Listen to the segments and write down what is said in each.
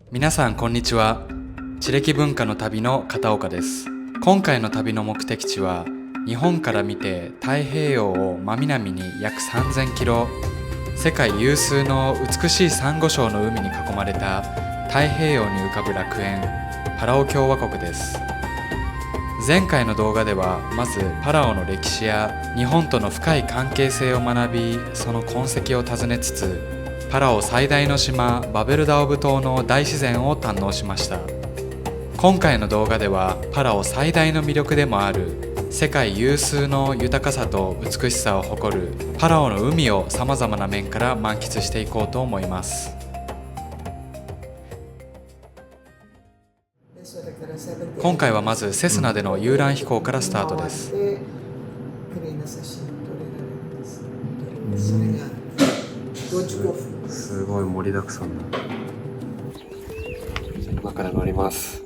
皆さんこんにちは。地歴文化の旅の片岡です。今回の旅の目的地は日本から見て太平洋を真南に約3000キロ、世界有数の美しいサンゴ礁の海に囲まれた太平洋に浮かぶ楽園パラオ共和国です。前回の動画ではまずパラオの歴史や日本との深い関係性を学び、その痕跡を訪ねつつパラオ最大の島バベルダオブ島の大自然を堪能しました。今回の動画ではパラオ最大の魅力でもある世界有数の豊かさと美しさを誇るパラオの海をさまざまな面から満喫していこうと思います。今回はまずセスナでの遊覧飛行からスタートです。すごい盛りだくさんだ。今から乗ります。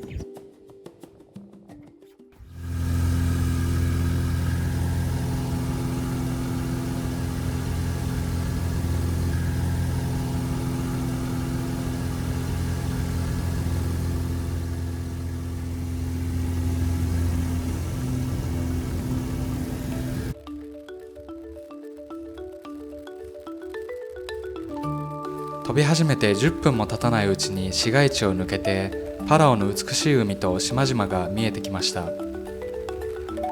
飛び始めて10分も経たないうちに市街地を抜けてパラオの美しい海と島々が見えてきました。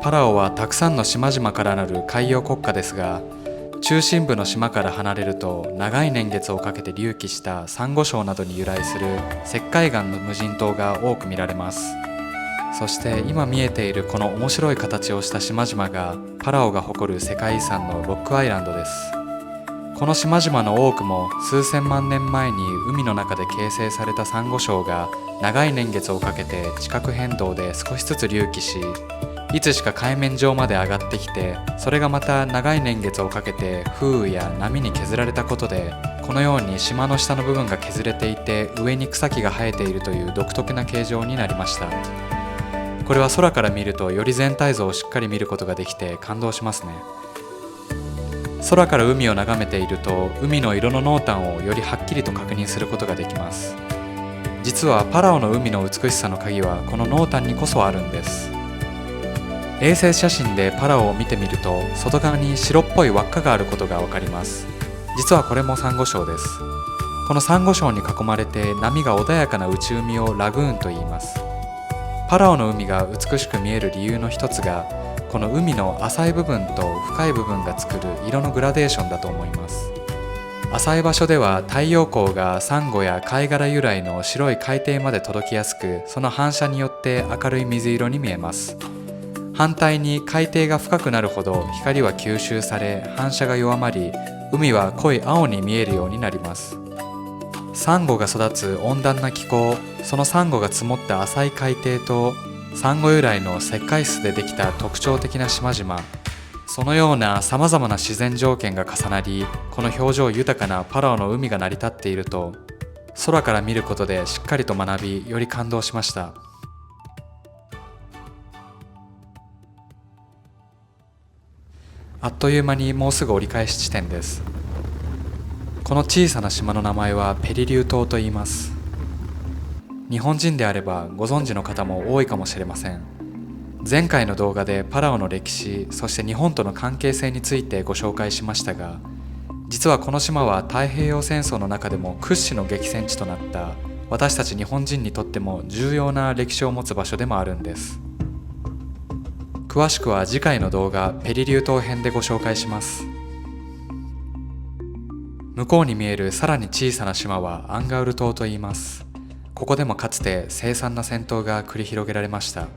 パラオはたくさんの島々からなる海洋国家ですが、中心部の島から離れると長い年月をかけて隆起したサンゴ礁などに由来する石灰岩の無人島が多く見られます。そして今見えているこの面白い形をした島々がパラオが誇る世界遺産のロックアイランドです。この島々の多くも数千万年前に海の中で形成されたサンゴ礁が長い年月をかけて地殻変動で少しずつ隆起し、いつしか海面上まで上がってきて、それがまた長い年月をかけて風雨や波に削られたことで、このように島の下の部分が削れていて上に草木が生えているという独特な形状になりました。これは空から見るとより全体像をしっかり見ることができて感動しますね。空から海を眺めていると海の色の濃淡をよりはっきりと確認することができます。実はパラオの海の美しさの鍵はこの濃淡にこそあるんです。衛星写真でパラオを見てみると外側に白っぽい輪っかがあることがわかります。実はこれもサンゴ礁です。このサンゴ礁に囲まれて波が穏やかな内海をラグーンと言います。パラオの海が美しく見える理由の一つがこの海の浅い部分と深い部分が作る色のグラデーションだと思います。浅い場所では太陽光がサンゴや貝殻由来の白い海底まで届きやすく、その反射によって明るい水色に見えます。反対に海底が深くなるほど光は吸収され反射が弱まり、海は濃い青に見えるようになります。サンゴが育つ温暖な気候、そのサンゴが積もった浅い海底とサンゴ由来の石灰質でできた特徴的な島々、そのようなさまざまな自然条件が重なり、この表情豊かなパラオの海が成り立っていると空から見ることでしっかりと学び、より感動しました。あっという間にもうすぐ折り返し地点です。この小さな島の名前はペリリュー島と言います。日本人であればご存知の方も多いかもしれません。前回の動画でパラオの歴史、そして日本との関係性についてご紹介しましたが、実はこの島は太平洋戦争の中でも屈指の激戦地となった私たち日本人にとっても重要な歴史を持つ場所でもあるんです。詳しくは次回の動画ペリリュー島編でご紹介します。向こうに見えるさらに小さな島はアンガウル島と言います。ここでもかつて凄惨な戦闘が繰り広げられました。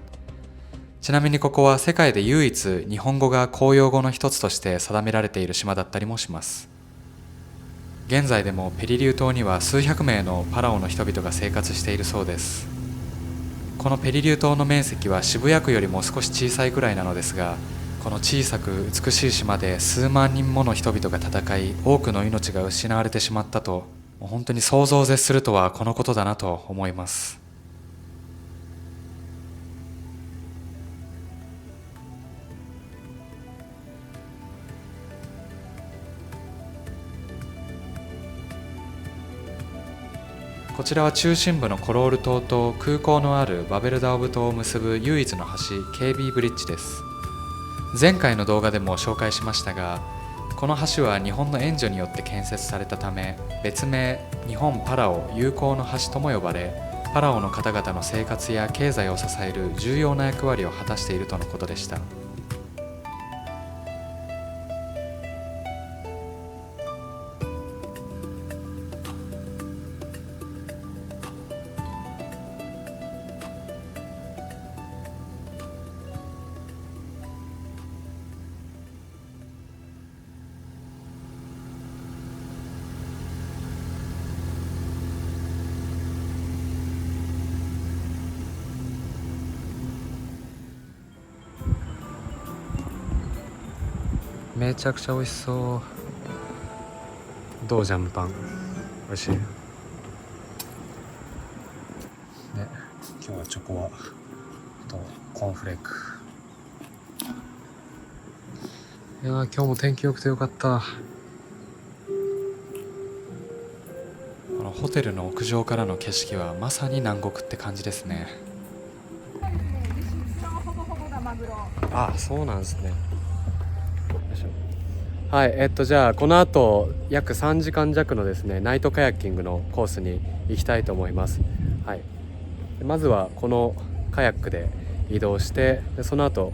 ちなみにここは世界で唯一日本語が公用語の一つとして定められている島だったりもします。現在でもペリリュー島には数百名のパラオの人々が生活しているそうです。このペリリュー島の面積は渋谷区よりも少し小さいくらいなのですが、この小さく美しい島で数万人もの人々が戦い、多くの命が失われてしまったと、本当に想像を絶するとはこのことだなと思います。ここちらは中心部のコロール島と空港のあるバベルダオブ島を結ぶ唯一の橋 KB ブリッジです。前回の動画でも紹介しましたが、この橋は日本の援助によって建設されたため、別名日本パラオ友好の橋とも呼ばれ、パラオの方々の生活や経済を支える重要な役割を果たしているとのことでした。めちゃくちゃ美味しそう。どうジャムパン美味しいね。今日はチョコワとコーンフレーク。いやー、今日も天気良くてよかった。このホテルの屋上からの景色はまさに南国って感じですね。あ、そうなんですね。よいしょ。はい、じゃあこの後約3時間弱のですねナイトカヤッキングのコースに行きたいと思います。はい、まずはこのカヤックで移動して、でその後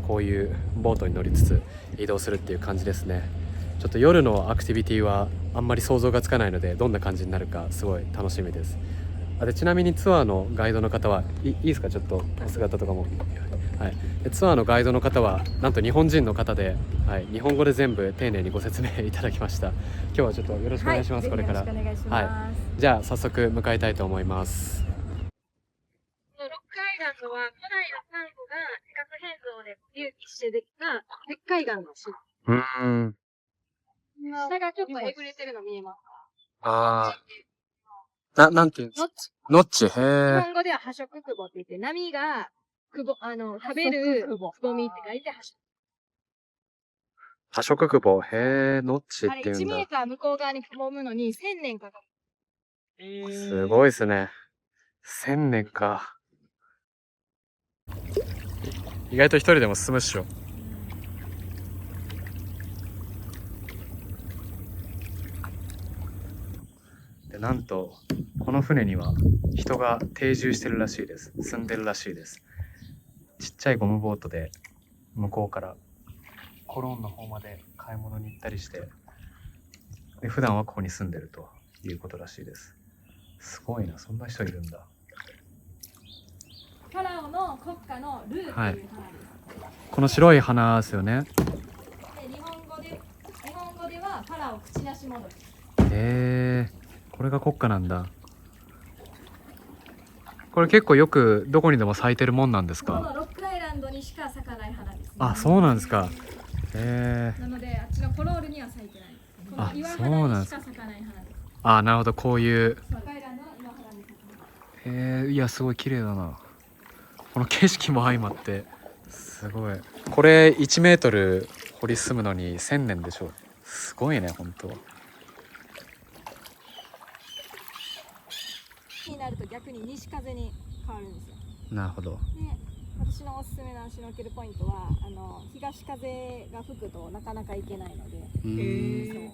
こういうボートに乗りつつ移動するっていう感じですね。ちょっと夜のアクティビティはあんまり想像がつかないので、どんな感じになるかすごい楽しみです。でちなみにツアーのガイドの方はいいですか、ちょっとお姿とかも。はい、でツアーのガイドの方はなんと日本人の方で、はい、日本語で全部丁寧にご説明いただきました。今日はちょっとよろしくお願いします。これから。はい、じゃあ早速向かいたいと思います。ロックアイランドは古代のサンゴが地殻変動で隆起してできた石灰岩の島。下がちょっとえぐれてるの見えますか？ああ、なんていうんですか？ノッチ。へ日え。本語では破色久保って言って、波が食べるくぼみって書いて破色。破色久保。へえ、ノッチっあれ1ていうんだ。メーター向こう側にくぼむのに1000年かかる。すごいですね。1000年か。意外と一人でも進むっしょ。で、なんとこの船には人が定住してるらしいです。住んでるらしいです。ちっちゃいゴムボートで向こうからコロンの方まで買い物に行ったりして、で普段はここに住んでるということらしいです。すごいな、そんな人いるんだ。パラオの国家のルーっていう花です。この白い花ですよね。で日本語ではパラオ口なし戻り。へえ、これが国花なんだ。これ結構よくどこにでも咲いてるもんなんですこのか？ロックアイランドにしか咲かない花です、ね。あ、そうなんですか。へえ。なのであっちのコロールには咲いてない。この岩そうなんです肌にしか咲かない花です。あ、なるほど、こういう。ロックアイランドの岩肌に咲く花。へえ、いや、すごい綺麗だな。この景色も相まって、すごい。これ1メートル掘り進むのに1000年でしょ。すごいね、本当。になると逆に西風に変わるんですよ。なるほど。で、私のおすすめのシュノーケルポイントは東風が吹くとなかなか行けないので、そう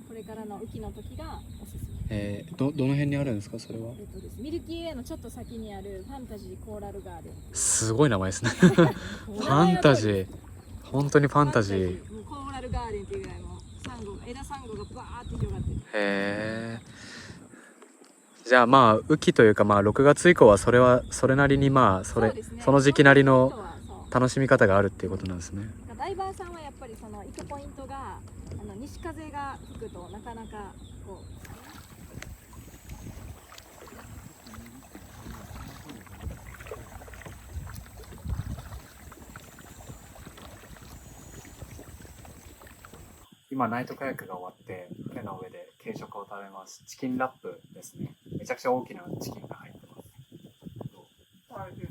これからの雨季の時がおすすめ。どの辺にあるんですか、それは？ミルキーウェイのちょっと先にあるファンタジーコーラルガーデン。すごい名前ですね。ファンタジー。本当にファンタジー。もうコーラルガーデンっていうぐらいも枝サンゴがバーって広がってる。へえ。じゃあまあ雨季というか、まあ6月以降はそれなりにまあそうですね、その時期なりのそう楽しみ方があるっていうことなんですね。ダイバーさんはやっぱりその行くポイントが西風が吹くとなかなかこう今ナイトカヤックが終わって船の上で軽食を食べます。チキンラップですね。めちゃくちゃ大きなチキンが入ってます。美味しい。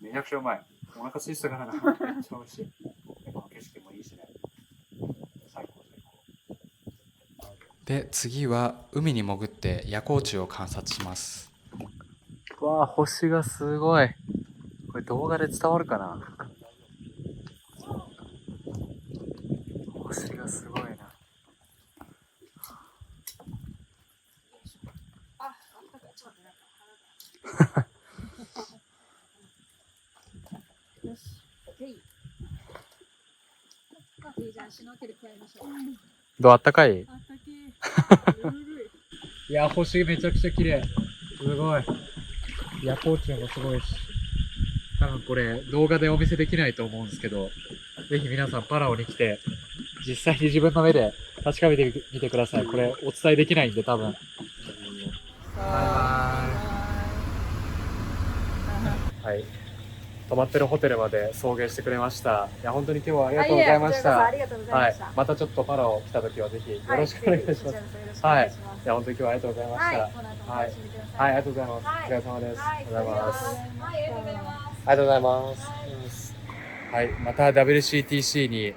めちゃくちゃうまい。お腹空いてたからな。めっちゃ美味しい。この景色もいいしね。最高最高。で、次は海に潜って夜光虫を観察します。わあ、星がすごい。これ動画で伝わるかな。星がすごいな。よし、じゃあシュノーケル加えましょう。どう、あったかい？あったけー。いや、星めちゃくちゃ綺麗。すごい。夜光虫もすごいし。多分これ動画でお見せできないと思うんですけど、ぜひ皆さんパラオに来て、実際に自分の目で確かめてみてください。これお伝えできないんで多分。はい。泊まってるホテルまで送迎してくれました。いや、本当に今日はありがとうございました。ありがとうございました。またちょっとパラオ来た時はぜひよろしくお願いします。はい。いや、本当に今日はありがとうございました。はい。はい、ありがとうございます。お疲れ様です。ありがとうございます。ありがとうございます。はい、また WCTC に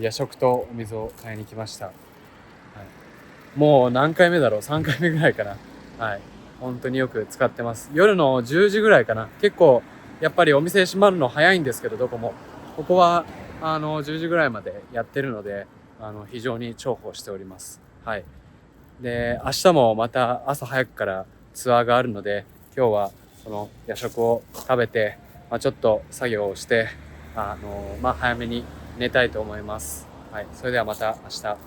夜食とお水を買いに来ました。はい、もう何回目だろう、3回目ぐらいかな。はい、本当によく使ってます。夜の10時ぐらいかな。結構やっぱりお店閉まるの早いんですけど、どこもここは10時ぐらいまでやってるので、非常に重宝しております。はい。で、明日もまた朝早くからツアーがあるので、今日はその夜食を食べて、ちょっと作業をして、早めに寝たいと思います。はい。それではまた明日。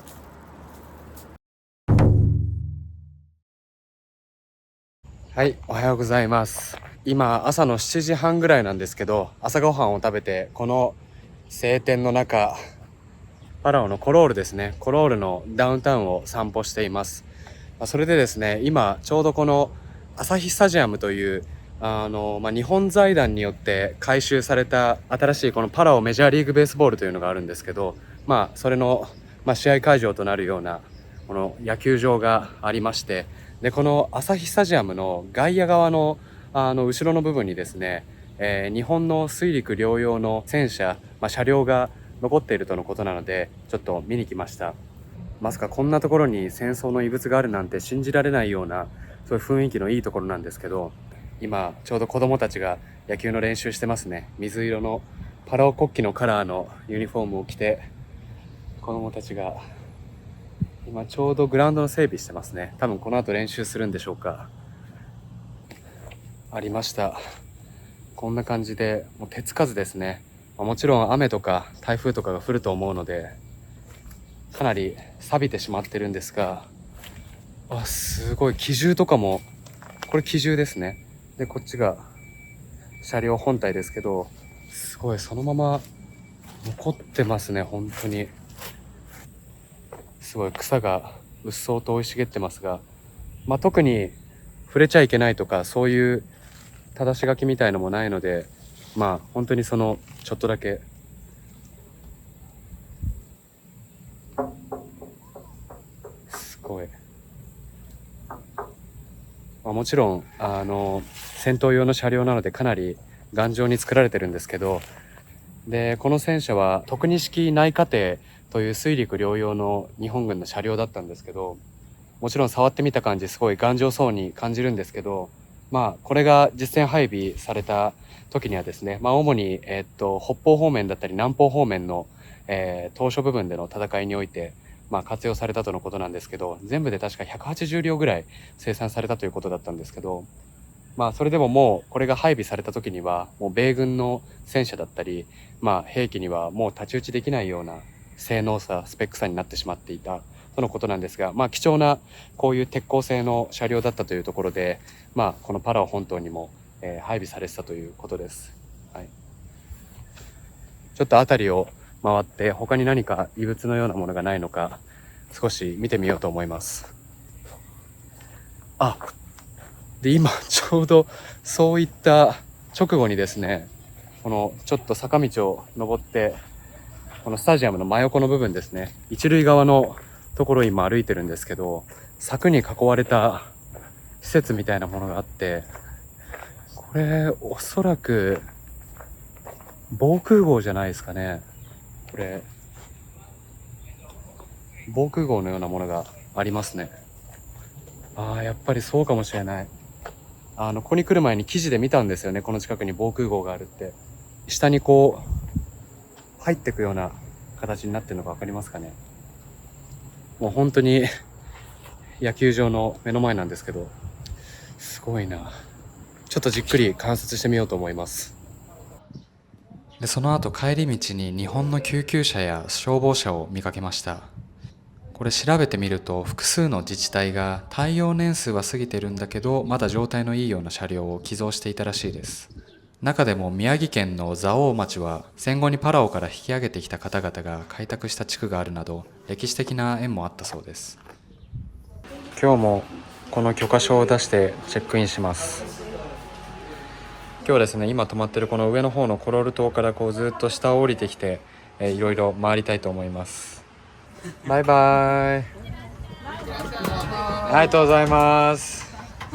はい、おはようございます。今朝の7時半ぐらいなんですけど、朝ごはんを食べて、この晴天の中、パラオのコロールですね、コロールのダウンタウンを散歩しています。それでですね、今ちょうどこの朝日スタジアムという日本財団によって改修された新しいこのパラオメジャーリーグベースボールというのがあるんですけど、それの、試合会場となるようなこの野球場がありまして、でこの朝日スタジアムの外野側の後ろの部分にですね、日本の水陸両用の戦車、車両が残っているとのことなので、ちょっと見に来ました。まさかこんなところに戦争の遺物があるなんて信じられないような、そういう雰囲気のいいところなんですけど、今ちょうど子供たちが野球の練習してますね。水色のパラオ国旗のカラーのユニフォームを着て、子供たちが今ちょうどグラウンドの整備してますね。多分この後練習するんでしょうか。ありました。こんな感じでもう手つかずですね。もちろん雨とか台風とかが降ると思うので、かなり錆びてしまってるんですが、すごい機銃とかも、これ機銃ですね。でこっちが車両本体ですけど、すごいそのまま残ってますね。本当にすごい草がうっそうと生い茂ってますが、特に触れちゃいけないとかそういう正し書きみたいのもないので、本当にそのちょっとだけすごい、もちろん戦闘用の車両なのでかなり頑丈に作られてるんですけど、でこの戦車は特2式内科艇という水陸両用の日本軍の車両だったんですけど、もちろん触ってみた感じすごい頑丈そうに感じるんですけど、これが実戦配備された時にはですね、主に、北方方面だったり南方方面の、島嶼部分での戦いにおいて、活用されたとのことなんですけど、全部で確か180両ぐらい生産されたということだったんですけど、それでももうこれが配備された時にはもう米軍の戦車だったり、兵器にはもう太刀打ちできないような性能差スペック差になってしまっていたとのことなんですが、貴重なこういう鉄鋼製の車両だったというところで、このパラオ本島にも、配備されてたということです。はい、ちょっと辺りを回って他に何か異物のようなものがないのか少し見てみようと思います。で今ちょうどそういった直後にですね、このちょっと坂道を登ってこのスタジアムの真横の部分ですね、一塁側のところを今歩いてるんですけど、柵に囲われた施設みたいなものがあって、これおそらく防空壕じゃないですかね。これ防空壕のようなものがありますね。やっぱりそうかもしれない。ここに来る前に記事で見たんですよね。この近くに防空壕があるって。下にこう入ってくような形になってるのが分かりますかね。もう本当に野球場の目の前なんですけど、すごいな。ちょっとじっくり観察してみようと思います。でその後帰り道に日本の救急車や消防車を見かけました。これ調べてみると複数の自治体が耐用年数は過ぎてるんだけどまだ状態のいいような車両を寄贈していたらしいです。中でも宮城県の蔵王町は戦後にパラオから引き上げてきた方々が開拓した地区があるなど歴史的な縁もあったそうです。今日もこの許可証を出してチェックインします。今日ですね、今泊まってるこの上の方のコロール島からこうずっと下を降りてきて、いろいろ回りたいと思います。バイバイ。ありがとうございます。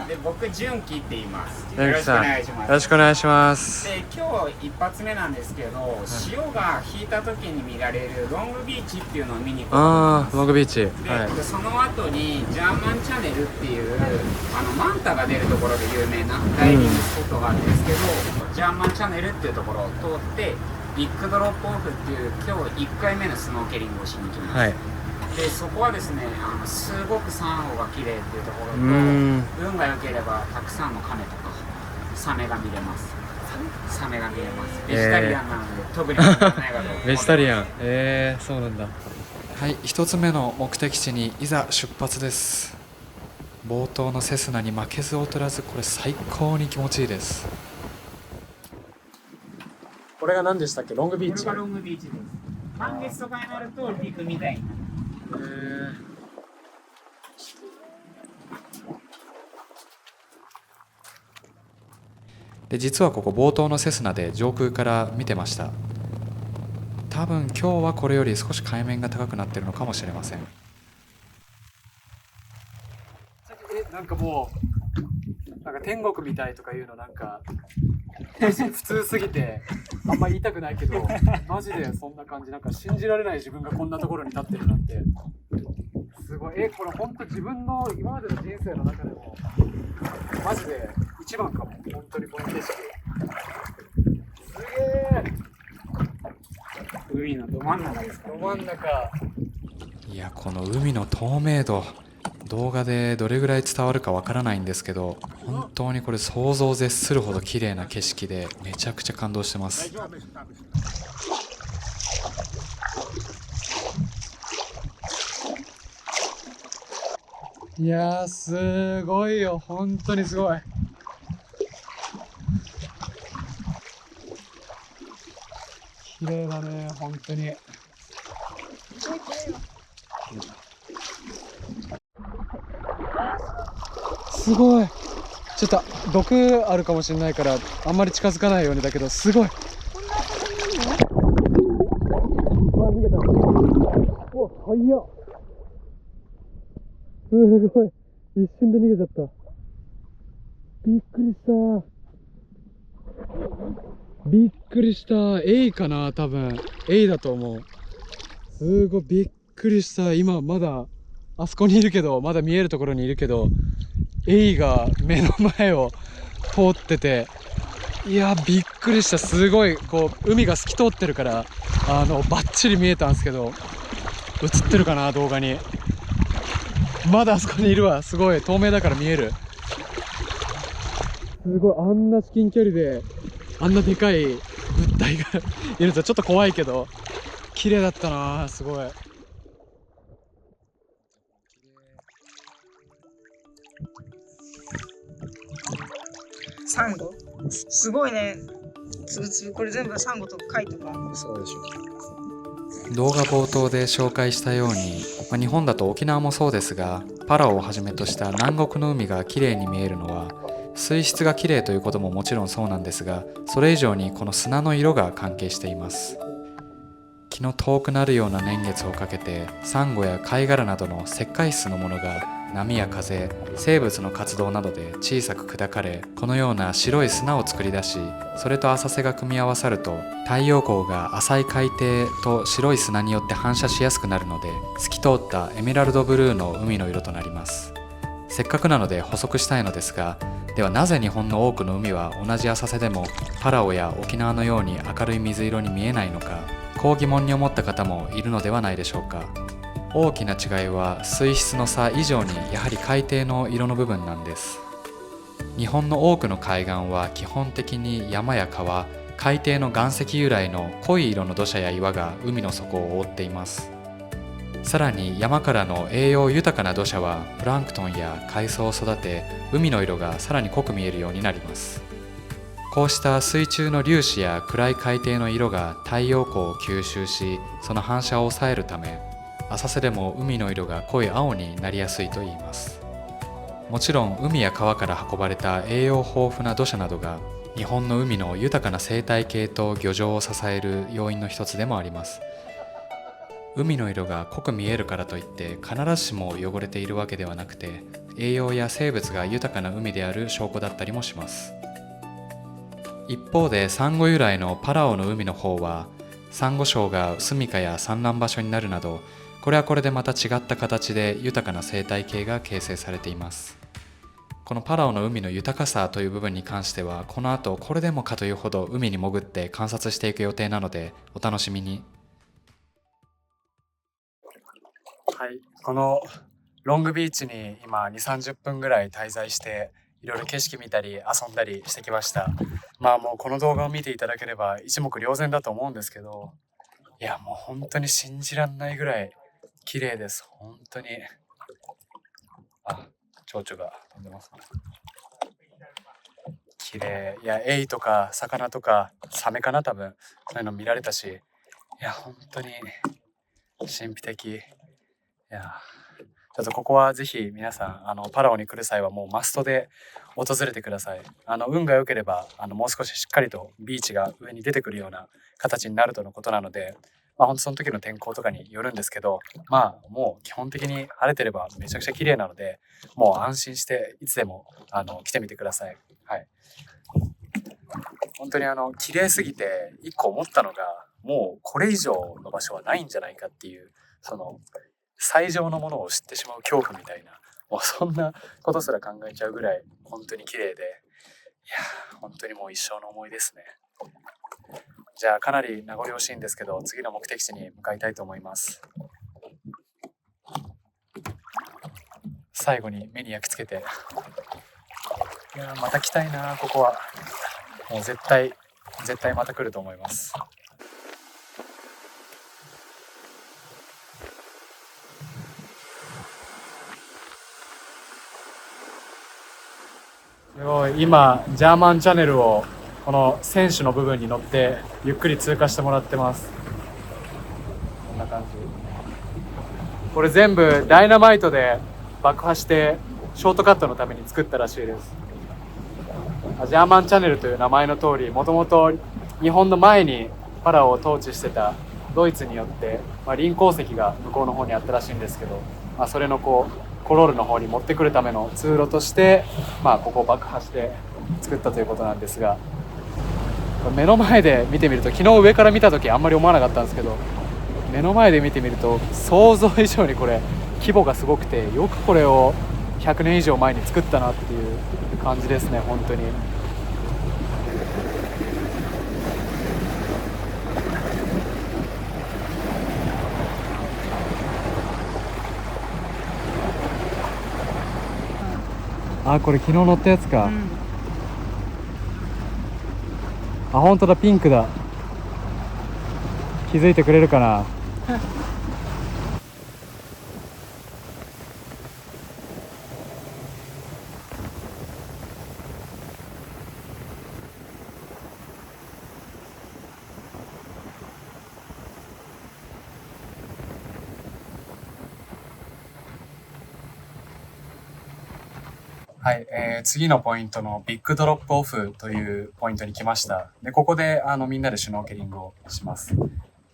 で、僕純喜って言います。純喜さん、よろしくお願いします。よろしくお願いします。で、今日一発目なんですけど、潮が引いた時に見られるロングビーチっていうのを見に行こうと思います。ロングビーチ。で、その後にジャーマンチャネルっていうマンタが出るところで有名なダイビングスポットがあるんですけど、ジャーマンチャネルっていうところを通ってビッグドロップオフっていう今日1回目のスノーケリングをしに行きます。でそこはですね、すごくサンゴが綺麗っていうところと、運が良ければたくさんのカメとかサメが見れます。サメが見れます。ベジタリアンなので、特に問題ないかと思います。ベジタリアン、そうなんだ。はい、一つ目の目的地にいざ出発です。冒頭のセスナに負けず劣らず、これ最高に気持ちいいです。これが何でしたっけ？ロングビーチ。これがロングビーチです。満月とかになると陸みたいになる。で実はここ冒頭のセスナで上空から見てました。多分今日はこれより少し海面が高くなってるのかもしれません。なんかもうなんか天国みたいとかいうのなんか普通すぎてあんま言いたくないけどマジでそんな感じ。なんか信じられない自分がこんなところに立ってるなんてすごい。これ本当自分の今までの人生の中でもマジで一番かも。本当にこの景色すげえ。海のど真ん中ですか、ど真ん中。いや、この海の透明度、動画でどれぐらい伝わるかわからないんですけど、本当にこれ想像を絶するほど綺麗な景色でめちゃくちゃ感動してます。いやー、すごいよ。本当にすごい。綺麗だね、本当に。すごい。ちょっと毒あるかもしれないからあんまり近づかないようにだけど、すごい。逃げた。お、早っ。すごい。一瞬で逃げちゃった。びっくりした。びっくりした。エイかな、多分。エイだと思う。すごいびっくりした。今まだあそこにいるけど、まだ見えるところにいるけど、エイが目の前を通ってて、いやびっくりした。すごいこう海が透き通ってるからバッチリ見えたんですけど、映ってるかな動画に。まだあそこにいるわ。すごい透明だから見える。すごい。あんな至近距離であんなでかい物体がいるとちょっと怖いけど綺麗だったな。すごい。サンゴすごいね。つぶつぶ。これ全部サンゴと貝とか。そうでしょ。動画冒頭で紹介したように、日本だと沖縄もそうですが、パラオをはじめとした南国の海が綺麗に見えるのは水質が綺麗ということももちろんそうなんですが、それ以上にこの砂の色が関係しています。気の遠くなるような年月をかけてサンゴや貝殻などの石灰質のものが波や風、生物の活動などで小さく砕かれ、このような白い砂を作り出し、それと浅瀬が組み合わさると太陽光が浅い海底と白い砂によって反射しやすくなるので、透き通ったエメラルドブルーの海の色となります。せっかくなので補足したいのですが、ではなぜ日本の多くの海は同じ浅瀬でもパラオや沖縄のように明るい水色に見えないのか、こう疑問に思った方もいるのではないでしょうか。大きな違いは水質の差以上にやはり海底の色の部分なんです。日本の多くの海岸は基本的に山や川、海底の岩石由来の濃い色の土砂や岩が海の底を覆っています。さらに山からの栄養豊かな土砂はプランクトンや海藻を育て、海の色がさらに濃く見えるようになります。こうした水中の粒子や暗い海底の色が太陽光を吸収し、その反射を抑えるため、浅瀬でも海の色が濃い青になりやすいと言います。もちろん海や川から運ばれた栄養豊富な土砂などが日本の海の豊かな生態系と漁場を支える要因の一つでもあります。海の色が濃く見えるからといって必ずしも汚れているわけではなくて、栄養や生物が豊かな海である証拠だったりもします。一方でサンゴ由来のパラオの海の方は、サンゴ礁が住処や産卵場所になるなど、これはこれでまた違った形で豊かな生態系が形成されています。このパラオの海の豊かさという部分に関しては、この後これでもかというほど海に潜って観察していく予定なのでお楽しみに。はい、このロングビーチに今2、30分ぐらい滞在して、いろいろ景色見たり遊んだりしてきました。まあもうこの動画を見ていただければ一目瞭然だと思うんですけど、いやもう本当に信じらんないぐらい綺麗です。本当に。あ、蝶々が飛んでますね。綺麗。いや、エイとか魚とかサメかな、多分そういうの見られたし、いや本当に神秘的。いやちょっとここはぜひ皆さんパラオに来る際はもうマストで訪れてください。運が良ければもう少ししっかりとビーチが上に出てくるような形になるとのことなので、本当その時の天候とかによるんですけど、もう基本的に晴れてればめちゃくちゃ綺麗なので、もう安心していつでも来てみてください。はい。本当に綺麗すぎて一個思ったのが、もうこれ以上の場所はないんじゃないかっていう、その最上のものを知ってしまう恐怖みたいな、もうそんなことすら考えちゃうぐらい本当に綺麗で、いや本当にもう一生の思いですね。じゃあかなり名残惜しいんですけど、次の目的地に向かいたいと思います。最後に目に焼き付けて、いやまた来たいな、ここはもう絶対また来ると思います。すごい、今ジャーマンチャネルをこの船首の部分に乗ってゆっくり通過してもらってます。こんな感じ。これ全部ダイナマイトで爆破してショートカットのために作ったらしいです。ジャーマンチャネルという名前の通り、もともと日本の前にパラオを統治してたドイツによって、臨鉱石が向こうの方にあったらしいんですけど、それのコロールの方に持ってくるための通路として、ここを爆破して作ったということなんですが、目の前で見てみると、昨日上から見た時あんまり思わなかったんですけど、目の前で見てみると想像以上にこれ規模がすごくて、よくこれを100年以上前に作ったなっていう感じですね、本当に。これ昨日乗ったやつか。本当だ、ピンクだ。気づいてくれるかな。はい、次のポイントのビッグドロップオフというポイントに来ました。で、ここでみんなでシュノーケリングをします。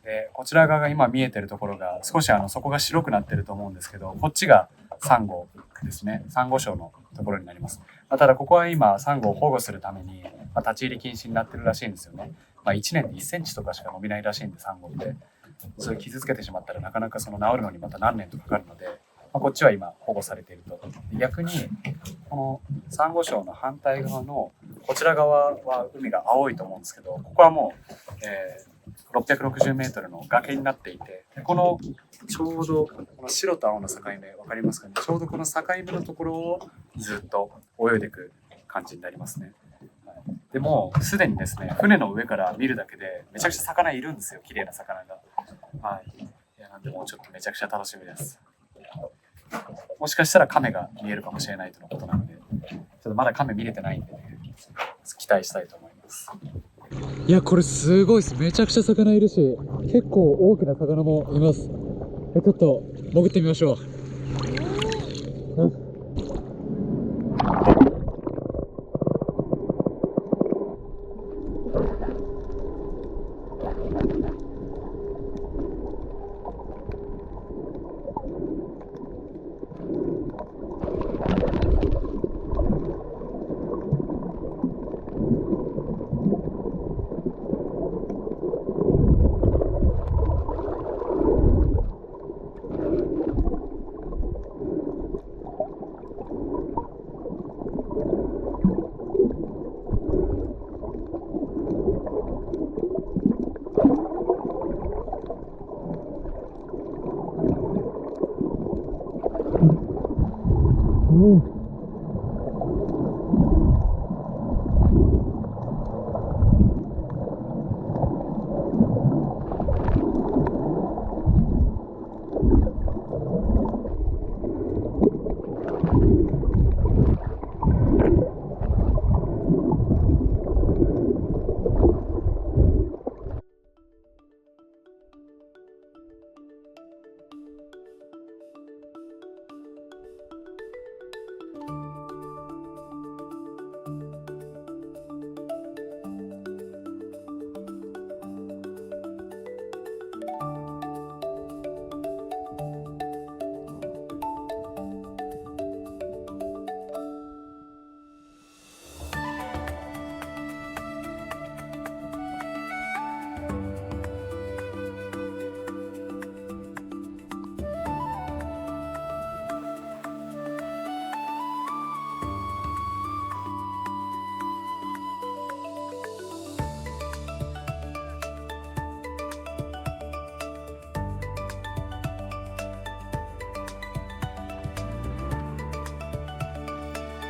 で、こちら側が今見えてるところが少し底が白くなってると思うんですけど、こっちがサンゴですね。サンゴ礁のところになります。ただここは今サンゴを保護するために、立ち入り禁止になってるらしいんですよね。1年で1センチとかしか伸びないらしいんで、サンゴって。それ傷つけてしまったらなかなかその治るのにまた何年とかかるので、こっちは今保護されていると。逆にこのサンゴ礁の反対側のこちら側は海が青いと思うんですけど、ここはもう、660メートルの崖になっていて、このちょうどこの白と青の境目分かりますかね。ちょうどこの境目のところをずっと泳いでいく感じになりますね。でもすでにですね、船の上から見るだけでめちゃくちゃ魚いるんですよ。綺麗な魚が。なんでもうちょっとめちゃくちゃ楽しみです。もしかしたら亀が見えるかもしれないとのことなんで、ちょっとまだ亀見れてないんでね、期待したいと思います。いや、これすごいです。めちゃくちゃ魚いるし、結構大きな魚もいます。ちょっと潜ってみましょう。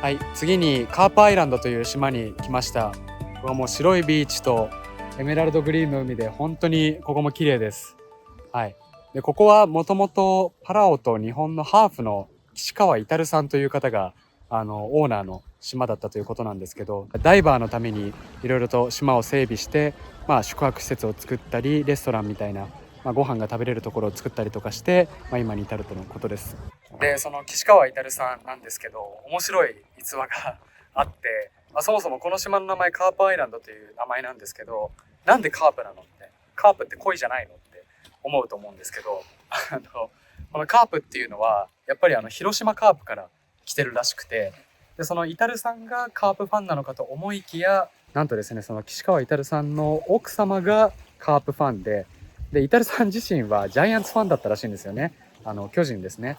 はい、次にカープアイランドという島に来ました。ここはもう白いビーチとエメラルドグリーンの海で本当にここも綺麗です。はい。で、ここはもともとパラオと日本のハーフの岸川至さんという方がオーナーの島だったということなんですけど、ダイバーのためにいろいろと島を整備して、宿泊施設を作ったりレストランみたいな、ご飯が食べれるところを作ったりとかして、今に至るとのことです。で、その岸川至さんなんですけど、面白い逸話があって、そもそもこの島の名前カープアイランドという名前なんですけど、なんでカープなのって、カープって恋じゃないのって思うと思うんですけど、このカープっていうのはやっぱり広島カープから来てるらしくて、でその至さんがカープファンなのかと思いきや、なんとですね、その岸川至さんの奥様がカープファンで、至さん自身はジャイアンツファンだったらしいんですよね。巨人ですね。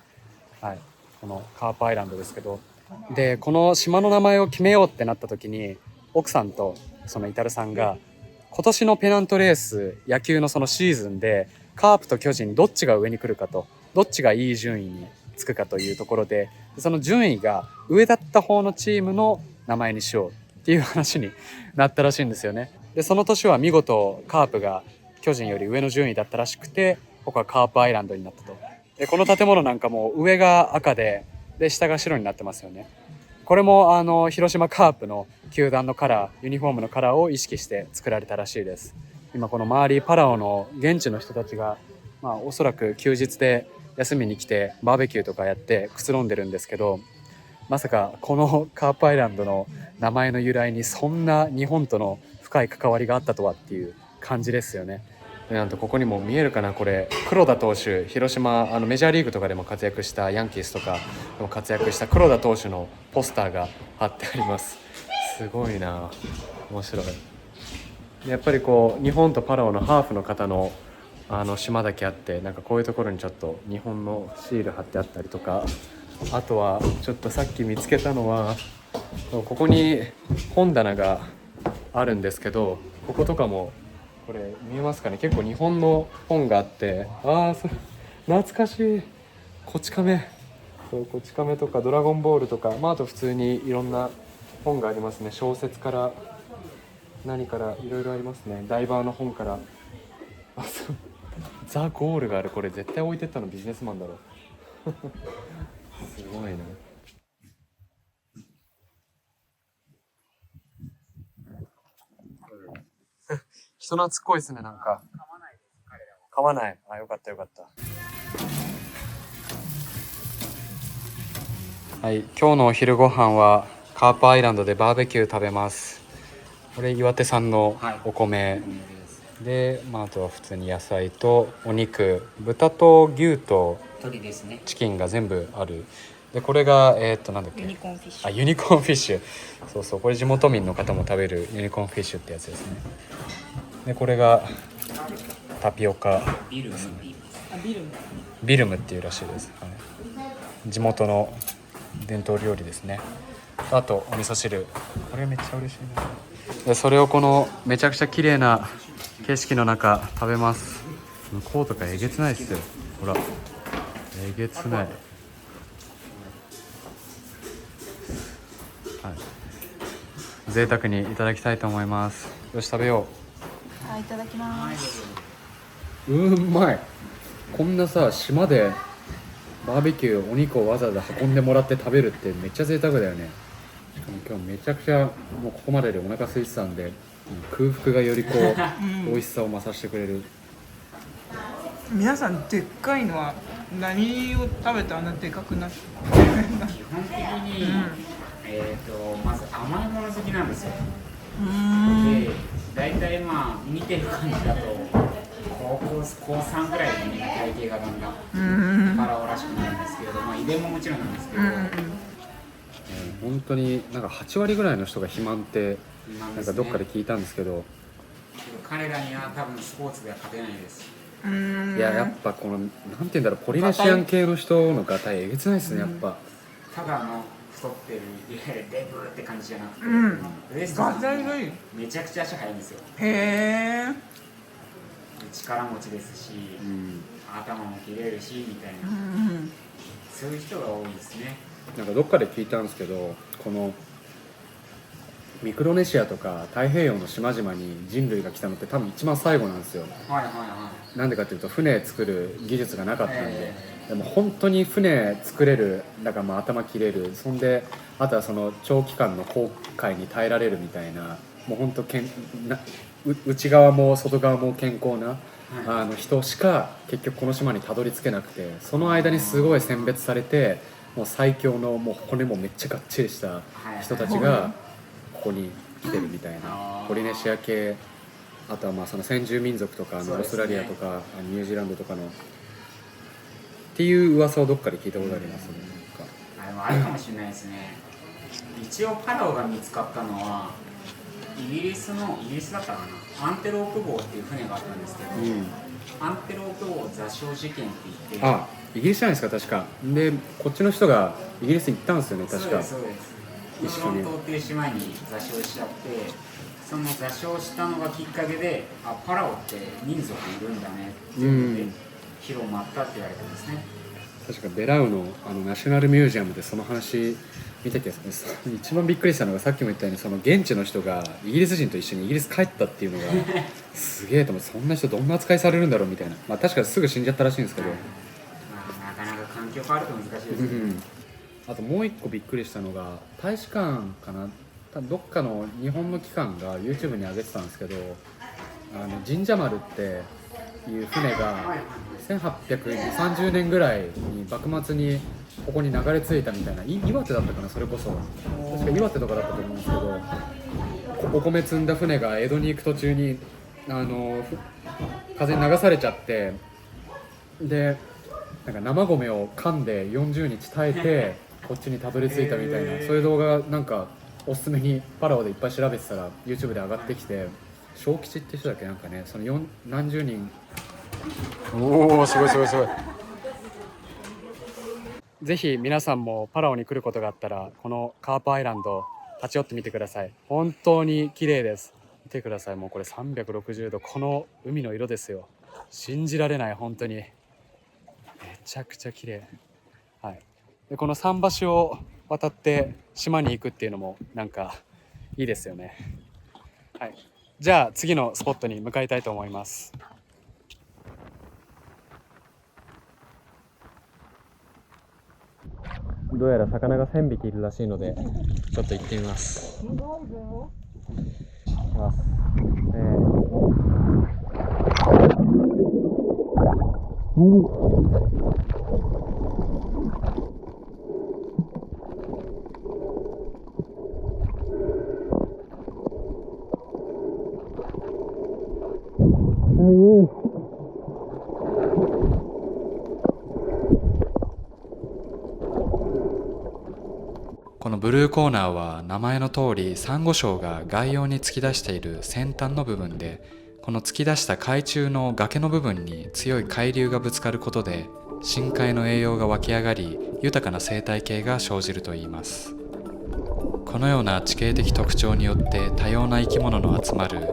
はい、このカープアイランドですけど、でこの島の名前を決めようってなった時に、奥さんとその至さんが今年のペナントレース、野球のそのシーズンでカープと巨人どっちが上に来るかと、どっちがいい順位につくかというところで、その順位が上だった方のチームの名前にしようっていう話になったらしいんですよね。でその年は見事カープが巨人より上の順位だったらしくて、ここはカープアイランドになったと。でこの建物なんかも上が赤で下が白になってますよね。これも広島カープの球団のカラー、ユニフォームのカラーを意識して作られたらしいです。今この周りパラオの現地の人たちが、おそらく休日で休みに来てバーベキューとかやってくつろんでるんですけど、まさかこのカープアイランドの名前の由来にそんな日本との深い関わりがあったとはっていう感じですよね。でなんとここにも見えるかな、これ黒田投手、広島メジャーリーグとかでも活躍した、ヤンキースとかでも活躍した黒田投手のポスターが貼ってあります。すごいな、面白い。やっぱりこう日本とパラオのハーフの方の島だけあって、なんかこういうところにちょっと日本のシール貼ってあったりとか、あとはちょっとさっき見つけたのはここに本棚があるんですけど、こことかもこれ見えますかね、結構日本の本があって、それ懐かしい、こち亀、そうこち亀とかドラゴンボールとか、あと普通にいろんな本がありますね。小説から何からいろいろありますね。ダイバーの本から、そうザ・ゴールがある。これ絶対置いてったのビジネスマンだろすごいな。人懐っこいですね。なんか噛まない。よかったよかった。はい、今日のお昼ご飯はカープアイランドでバーベキュー食べます。これ岩手産のお米、で、あとは普通に野菜とお肉、豚と牛と鳥ですね。チキンが全部ある。でこれがなんだっけ、ユニコーンフィッシュ。ユニコーンフィッシュ、そうそう、これ地元民の方も食べるユニコーンフィッシュってやつですね。でこれがタピオカビルム。ビルムっていうらしいです、はい、地元の伝統料理ですね。あとお味噌汁、これめっちゃ嬉しいな。でそれをこのめちゃくちゃ綺麗な景色の中食べます。向こうとかえげつないっすよ、ほらえげつない、はい、贅沢にいただきたいと思います。よし食べよはい、いただきます。うまい。こんなさ島でバーベキューお肉をわざわざ運んでもらって食べるってめっちゃ贅沢だよね。しかも今日めちゃくちゃもうここまででお腹空いてたんで、空腹がよりこう美味しさを増させてくれる。皆さんでっかいのは何を食べてあんなでかくなって基本的に、まず甘いもの好きなんですよ。で、大体見てる感じだと高3ぐらいでみんな体型がだんだんパラオらしくなるんですけれども、遺伝ももちろんなんですけど、本当になんか8割ぐらいの人が肥満ってなんかどっかで聞いたんですけど、彼らには多分スポーツでは勝てないです。いややっぱこのなんて言うんだろう、ポリネシアン系の人のガタイえげつないですね、やっぱ。ただの太ってるいわゆるデブって感じじゃなくて、ウエストガさんタイがいい。めちゃくちゃ足速いんですよ。へえ。力持ちですし、頭も切れるしみたいな、そういう人が多いですね。なんかどっかで聞いたんですけど、このミクロネシアとか太平洋の島々に人類が来たのって多分一番最後なんですよ。はいはいはなんでかっていうと船作る技術がなかったんで、でも本当に船作れる、だから頭切れる、そんであとはその長期間の航海に耐えられるみたいな、もう本当内側も外側も健康な、人しか結局この島にたどり着けなくて、その間にすごい選別されて、もう最強のもう骨もめっちゃがっちりした人たちがここに来てるみたいな、ポリネシア系、あとはその先住民族とかオーストラリアとかニュージーランドとかのっていう噂をどっかで聞いたことありますね。でもあるかもしれないですね。一応パラオが見つかったのはイギリスだったかな、アンテロープ号っていう船があったんですけど、アンテロープ号座礁事件って言って、イギリスじゃないですか確か。でこっちの人がイギリス行ったんですよね確か。そうですヨーロン島っていう島に座礁しちゃって、その座礁したのがきっかけで、パラオって民族いるんだねっていうので広まったって言われてますね。確かベラウのナショナルミュージアムでその話見た気がする。一番びっくりしたのがさっきも言ったように、その現地の人がイギリス人と一緒にイギリス帰ったっていうのがすげえと思って、そんな人どんな扱いされるんだろうみたいな。確かにすぐ死んじゃったらしいんですけど、なかなか環境変わると難しいですね。あともう一個びっくりしたのが、大使館かな、どっかの日本の機関が YouTube に上げてたんですけど、神社丸っていう船が1830年ぐらいに幕末にここに流れ着いたみたいな、岩手だったかな、それこそ確か岩手とかだったと思うんですけど、お米積んだ船が江戸に行く途中に風に流されちゃって、でなんか生米を噛んで40日耐えてこっちにたどり着いたみたいな、そういう動画なんかおすすめにパラオでいっぱい調べてたら YouTube で上がってきて、小吉って人だっけ、なんかね、その何十人、おおすごいすごいすごい。ぜひ皆さんもパラオに来ることがあったらこのカープアイランド立ち寄ってみてください。本当に綺麗です。見てください、もうこれ360度この海の色ですよ。信じられない、本当にめちゃくちゃ綺麗。はい、でこの桟橋を渡って島に行くっていうのもなんかいいですよね。はい、じゃあ次のスポットに向かいたいと思います。どうやら魚が1000匹いるらしいのでちょっと行ってみます。行きます。このブルーコーナーは名前の通りサンゴ礁が外洋に突き出している先端の部分で、この突き出した海中の崖の部分に強い海流がぶつかることで深海の栄養が湧き上がり、豊かな生態系が生じるといいます。このような地形的特徴によって多様な生き物の集まる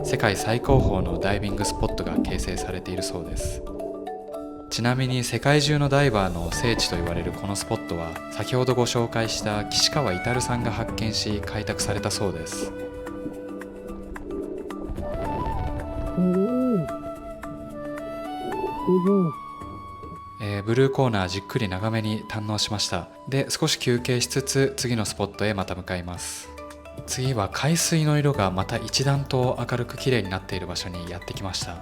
世界最高峰のダイビングスポットが形成されているそうです。ちなみに世界中のダイバーの聖地と言われるこのスポットは先ほどご紹介した岸川至さんが発見し開拓されたそうです。ブルーコーナーじっくり長めに堪能しました。で、少し休憩しつつ次のスポットへまた向かいます。次は海水の色がまた一段と明るく綺麗になっている場所にやってきました。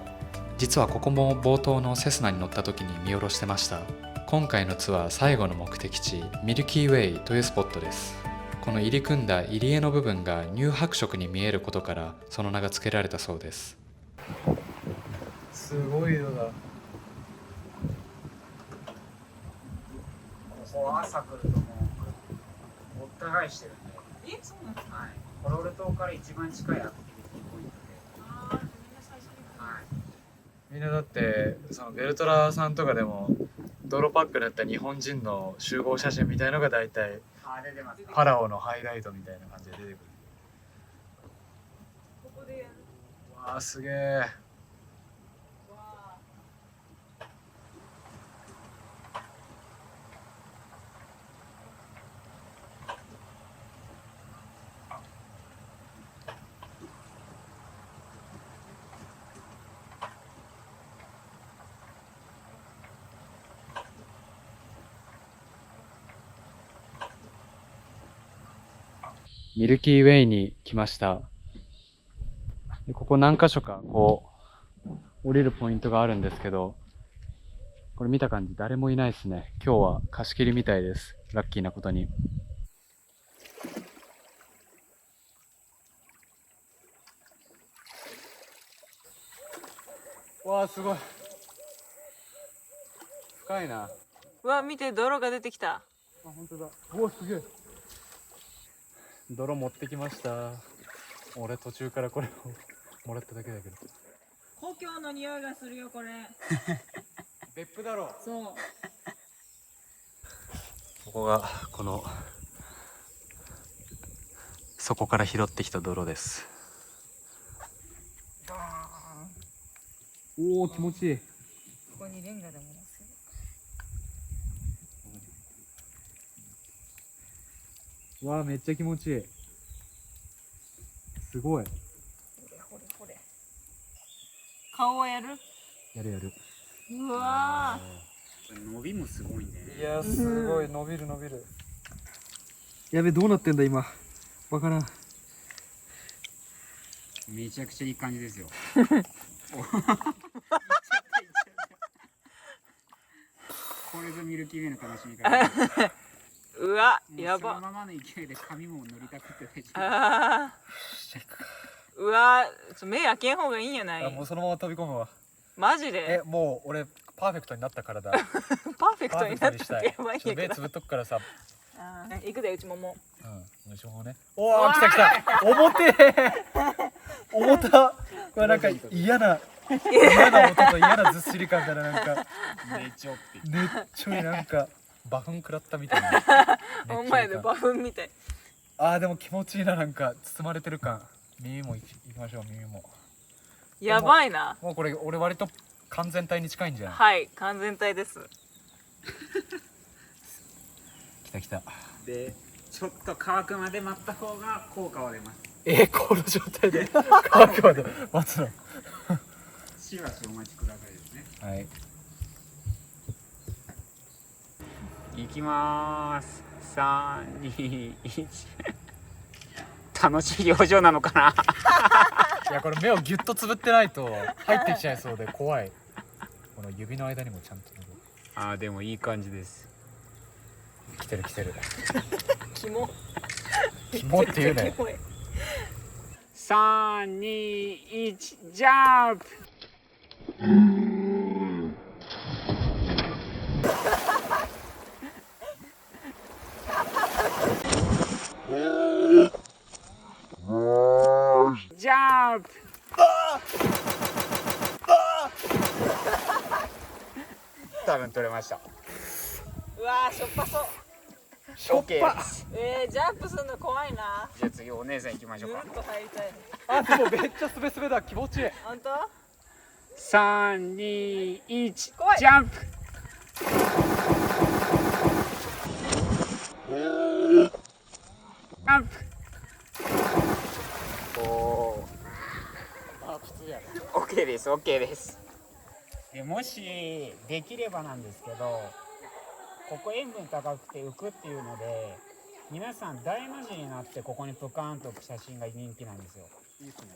実はここも冒頭のセスナに乗った時に見下ろしてました。今回のツアー最後の目的地ミルキーウェイというスポットです。この入り組んだ入り江の部分が乳白色に見えることからその名が付けられたそうです。すごい色だ。ここ朝来るともうごった返してるんで。そうなんですか。はい。コロル島から一番近いアクティビティポイントで。ああ、みんな最初に。はい。みんなだってそのベルトラさんとかでも泥パックだった日本人の集合写真みたいのが大体出てます。パラオのハイライトみたいな感じで出てくる。ここでやる。わあすげえ。ミルキーウェイに来ました。でここ何箇所かこう降りるポイントがあるんですけど、これ見た感じ誰もいないですね。今日は貸し切りみたいです。ラッキーなことに。わあすごい深いな。うわ、見て、泥が出てきた。あ、本当だ。おお、すげえ。泥持ってきました。俺途中からこれをもらっただけだけど。故郷の匂いがするよ、これ。別府だろう。そう。ここがこの底から拾ってきた泥です。おお、気持ちいい。ここにレンガでも乗せる。わあ、めっちゃ気持ちいい。すごい。ほれほれほれ。顔をやる。やるやる。うわ伸びもすごいね。いや、すごい伸びる伸びる。やべ、どうなってんだ今。わからん。めちゃくちゃいい感じですよ。これぞミルキーウェイの楽しみ方。うわ、もうやば。そのままの勢いで髪も乗りたくって大丈夫。ああ。うわ目開けん方がいいんやない。もうそのまま飛び込むわ。マジでもう俺パーフェクトになったからだ。パーフェクトになったってやばいんやけど。目つぶっとくからさ。行くでうちもも。うん、内ももね。おお、来た来た。重てえ。重た。これなんか嫌な音と嫌なずっしり感からなんか。ねっちょいなんかバフン食らったみたいな。お前でバフンみたい。でも気持ちいいな、なんか包まれてる感。耳も行きましょう、耳も。やばいな。もうこれ俺割と完全体に近いんじゃない？はい、完全体です。来た来た。でちょっと乾くまで待った方が効果は出ます。この状態で乾くまで待つの。しばしお待ちくださいですね。はい。いきまーす。3、2、1。楽しい表情なのかな。いやこれ目をギュッとつぶってないと入ってきちゃいそうで怖い。この指の間にもちゃんと塗る。でもいい感じです。来てる来てる。キモ。キモって言うね。3、2、1、ジャンプ。ジャンプ。多分取れました。うわーしょっぱそう。しょっぱ。ジャンプするの怖いな。じゃあ次お姉さん行きましょうか。ぐるっと入りたい。でもめっちゃスベスベだ、気持ちいい。本当3、2、1、怖いジャンプ。ジャンプ。普通やね。 OK です OK です。でもしできればなんですけど、ここ塩分高くて浮くっていうので、皆さん大の字になってここにプカーンと置く写真が人気なんですよ。いいですね。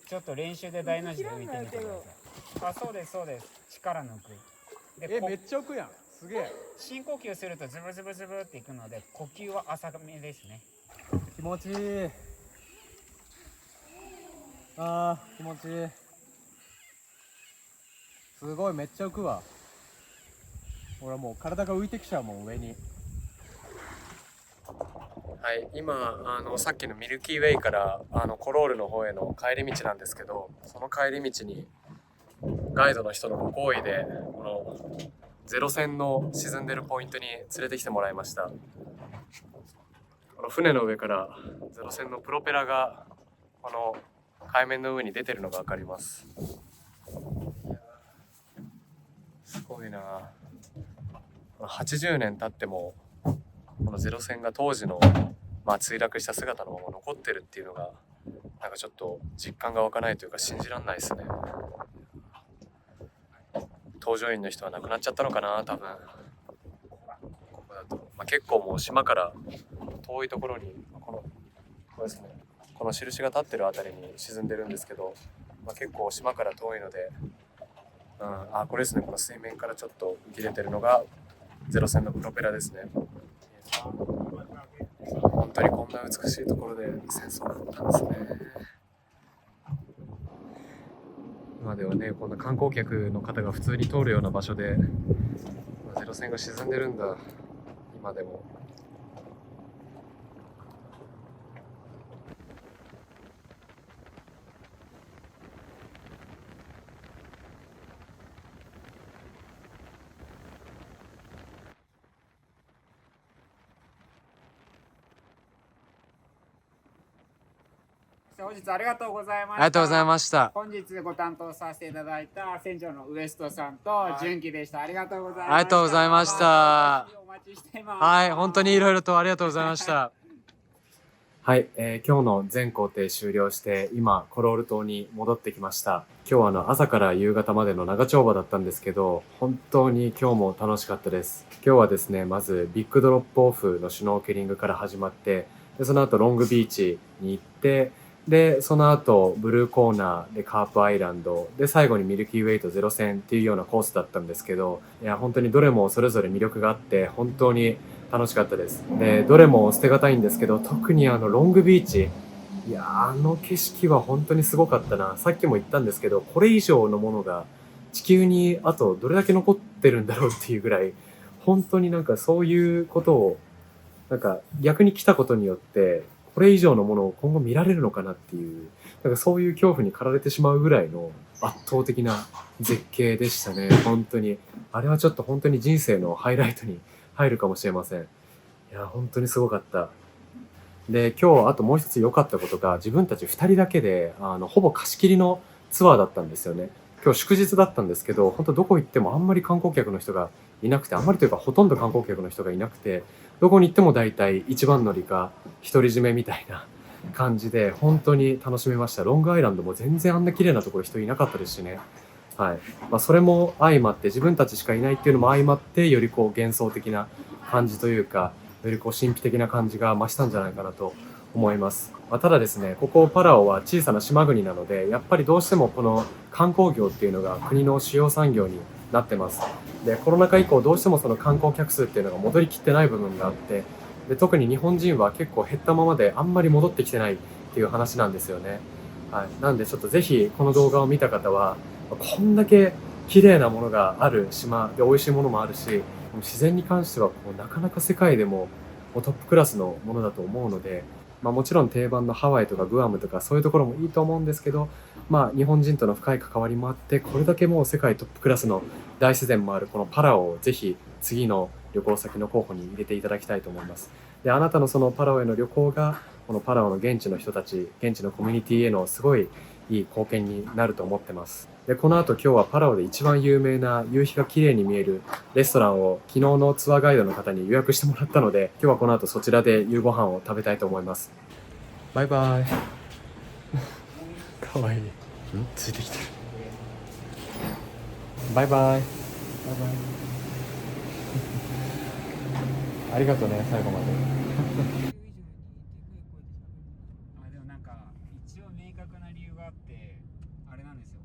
ちょっと練習で大の字で浮いてみてください。そうですそうです。力抜く。でめっちゃ浮くやん。すげえ。深呼吸するとズブズブズブっていくので、呼吸は浅めですね。気持ちいい。気持ちいい。すごい、めっちゃ浮くわ。俺はもう体が浮いてきちゃうもん、上に。はい、今さっきのミルキーウェイからコロールの方への帰り道なんですけど、その帰り道にガイドの人のご厚意でこのゼロ線の沈んでるポイントに連れてきてもらいました。この船の上からゼロ線のプロペラがこの海面の上に出てるのが分かります。すごいな。80年経ってもこのゼロ線が当時の、墜落した姿のまま残ってるっていうのがなんかちょっと実感が湧かないというか信じらんないですね。搭乗員の人は亡くなっちゃったのかな、多分。ここだと、結構もう島から遠いところにこれですね、この印が立ってるあたりに沈んでるんですけど、結構島から遠いので、これですね、この水面からちょっと浮き出てるのがゼロ線のプロペラですね。本当にこんな美しいところで戦争があったんですね。今ではね、こんな観光客の方が普通に通るような場所でゼロ線が沈んでるんだ、今でも。本日ありがとうございました。ありがとうございました。本日ご担当させていただいた船長のウエストさんと純喜でした。ありがとうございました。ありがとうございました。お待ちしてます。はい、本当にいろいろとありがとうございました。はい、今日の全行程終了して今コロール島に戻ってきました。今日は朝から夕方までの長丁場だったんですけど、本当に今日も楽しかったです。今日はですね、まずビッグドロップオフのシュノーケリングから始まって、でその後ロングビーチに行って、でその後ブルーコーナーでカープアイランドで最後にミルキーウェイとゼロ線っていうようなコースだったんですけど、いや本当にどれもそれぞれ魅力があって本当に楽しかったです。でどれも捨てがたいんですけど、特にロングビーチいやー、あの景色は本当にすごかったな。さっきも言ったんですけど、これ以上のものが地球にあとどれだけ残ってるんだろうっていうぐらい、本当になんかそういうことを、なんか逆に来たことによって、これ以上のものを今後見られるのかなっていう、なんかそういう恐怖に駆られてしまうぐらいの圧倒的な絶景でしたね。本当に。あれはちょっと本当に人生のハイライトに入るかもしれません。いや、本当にすごかった。で、今日あともう一つ良かったことが、自分たち二人だけで、ほぼ貸し切りのツアーだったんですよね。今日祝日だったんですけど、本当どこ行ってもあんまり観光客の人がいなくて、あんまりというかほとんど観光客の人がいなくて、どこに行っても大体一番乗りか独り占めみたいな感じで、本当に楽しめました。ロングアイランドも全然あんな綺麗なところ人いなかったですしね。はい。まあ、それも相まって、自分たちしかいないっていうのも相まって、よりこう幻想的な感じというか、よりこう神秘的な感じが増したんじゃないかなと思います。まあ、ただですね、ここパラオは小さな島国なので、やっぱりどうしてもこの観光業っていうのが国の主要産業になってます。で、コロナ禍以降どうしてもその観光客数っていうのが戻りきってない部分があって、で、特に日本人は結構減ったままであんまり戻ってきてないっていう話なんですよね。はい。なんでちょっとぜひこの動画を見た方は、こんだけ綺麗なものがある島で美味しいものもあるし、自然に関してはこうなかなか世界でもトップクラスのものだと思うので、まあ、もちろん定番のハワイとかグアムとかそういうところもいいと思うんですけど、まあ、日本人との深い関わりもあって、これだけもう世界トップクラスの大自然もあるこのパラオをぜひ次の旅行先の候補に入れていただきたいと思います。で、あなたのそのパラオへの旅行がこのパラオの現地の人たち、現地のコミュニティへのすごいいい貢献になると思ってます。で、この後今日はパラオで一番有名な夕日が綺麗に見えるレストランを昨日のツアーガイドの方に予約してもらったので、今日はこの後そちらで夕ご飯を食べたいと思います。バイバイ。かわいい。ついてきてる。バイバイ。バイバイ。ありがとうね、最後まで。でもなんか一応明確な理由があってあれなんですよ。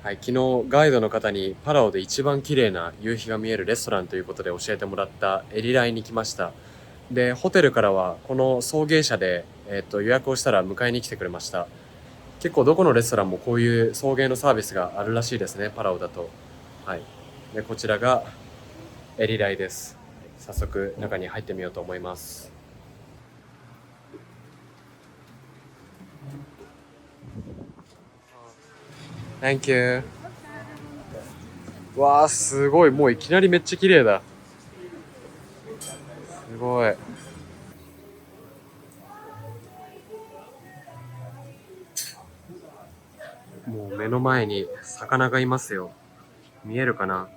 はい、昨日ガイドの方にパラオで一番綺麗な夕日が見えるレストランということで教えてもらったエリライに来ました。で、ホテルからはこの送迎車で、予約をしたら迎えに来てくれました。結構どこのレストランもこういう送迎のサービスがあるらしいですね、パラオだと。はい。で、こちらがエリライです。早速中に入ってみようと思います。Thank you. わあ、すごい。もういきなりめっちゃ綺麗だ。すごい。もう目の前に魚がいますよ。見えるかな？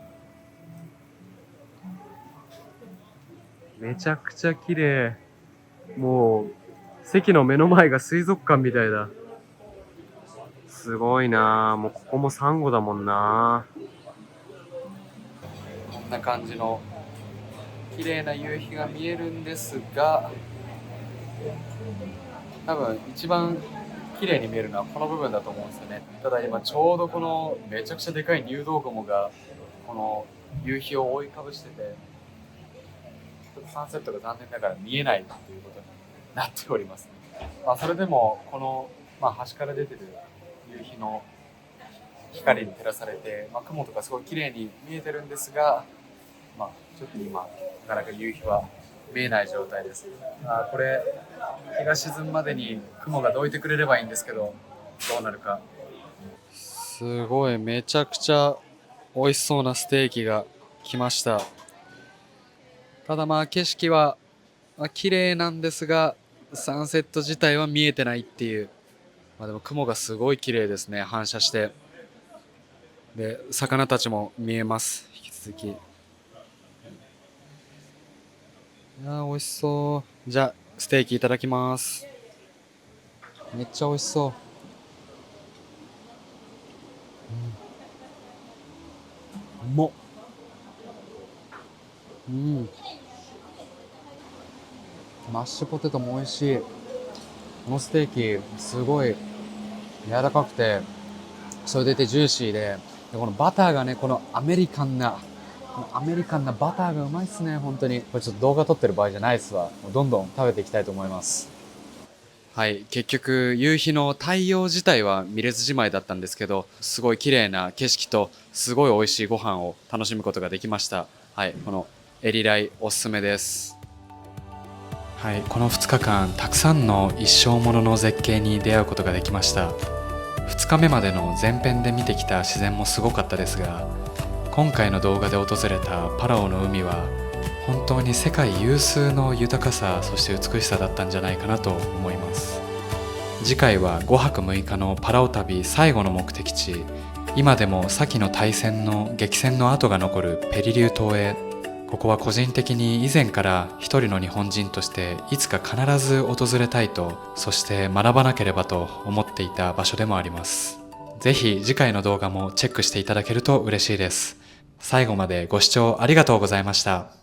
めちゃくちゃ綺麗。もう席の目の前が水族館みたいだ。すごいなぁ。もうここもサンゴだもんな。こんな感じの綺麗な夕日が見えるんですが、多分一番綺麗に見えるのはこの部分だと思うんですよね。ただ今ちょうどこのめちゃくちゃでかい入道雲がこの夕日を覆いかぶしてて、ちょっとサンセットが残念ながら見えないっていうことになっております。まあ、それでもこの、端から出てる夕日の光に照らされて、雲とかすごい綺麗に見えてるんですが、ちょっと今なかなか夕日は見えない状態です。これ日が沈むまでに雲がどいてくれればいいんですけど、どうなるか。すごい、めちゃくちゃ美味しそうなステーキが来ました。ただ景色は綺麗なんですが、サンセット自体は見えてないっていう。でも雲がすごい綺麗ですね、反射して。で、魚たちも見えます、引き続き。いやー、美味しそう。じゃあステーキいただきます。めっちゃ美味しそう。うまっ。マッシュポテトも美味しい。このステーキすごい柔らかくて、それでいてジューシーで、このバターがね、このアメリカンなバターがうまいっすね、本当に。これちょっと動画撮ってる場合じゃないっすわ。もうどんどん食べていきたいと思います。はい、結局夕日の太陽自体は見れずじまいだったんですけど、すごい綺麗な景色とすごい美味しいご飯を楽しむことができました。はい、このエリライおすすめです。はい、この2日間たくさんの一生ものの絶景に出会うことができました。2日目までの前編で見てきた自然もすごかったですが、今回の動画で訪れたパラオの海は本当に世界有数の豊かさ、そして美しさだったんじゃないかなと思います。次回は5泊6日のパラオ旅最後の目的地、今でも先の大戦の激戦の跡が残るペリリュー島へ。ここは個人的に以前から一人の日本人としていつか必ず訪れたいと、そして学ばなければと思っていた場所でもあります。ぜひ次回の動画もチェックしていただけると嬉しいです。最後までご視聴ありがとうございました。